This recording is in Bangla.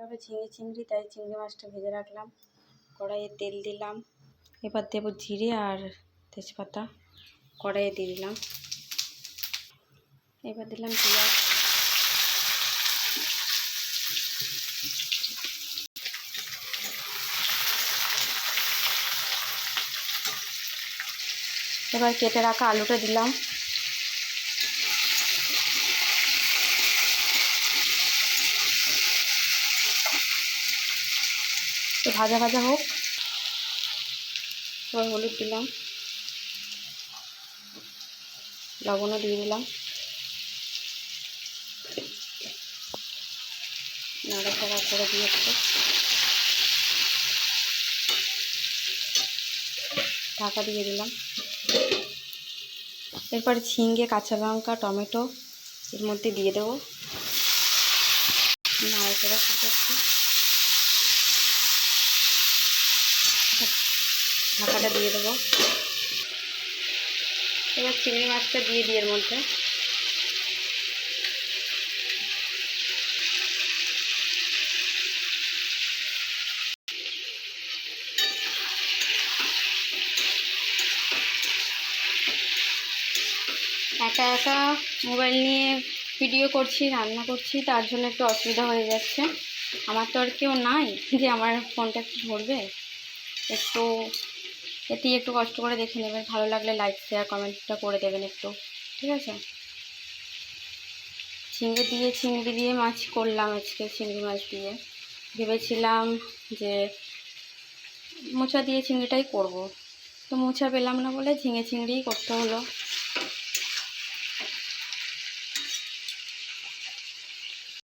হবে ঝিঙে চিংড়ি, তাই চিংড়ি মাছটা ভেজে রাখলাম। কড়াইয়ে তেল দিলাম, এবার দেবো জিরে আর তেজপাতা, কড়াইয়ে দিয়ে দিলাম। এবার দিলাম পেঁয়াজ, এবার কেটে রাখা আলুটা দিলাম। তো ভাজা ভাজা হোক। এবার হলুদ দিলাম, লবণও দিয়ে দিলাম, নাড়াচাড়া করে দিয়ে একটু ঢাকা দিয়ে দিলাম। এরপরে ঝিঙে, কাঁচা লঙ্কা, টমেটো এর মধ্যে দিয়ে দেবো, নাড়াচাড়া করে একটু ঢাকাটা দিয়ে দেবো। এবার চিংড়ি মাছটা দিয়ে দিই এর মধ্যে। একা একা মোবাইল নিয়ে ভিডিও করছি, রান্না করছি, তার জন্য একটু অসুবিধা হয়ে যাচ্ছে। আমার তো আর কেউ নাই যে আমার ফোনটা একটু ধরবে। একটু এটি একটু কষ্ট করে দেখে নেবেন, ভালো লাগলে লাইক শেয়ার কমেন্টটা করে দেবেন একটু, ঠিক আছে। চিংড়ি দিয়ে মাছ করলাম আজকে, চিংড়ি মাছ দিয়ে। ভেবেছিলাম যে মোচা দিয়ে চিংড়িটাই করব, তো মোচা পেলাম না বলে ঝিঙে চিংড়িই করতে হলো।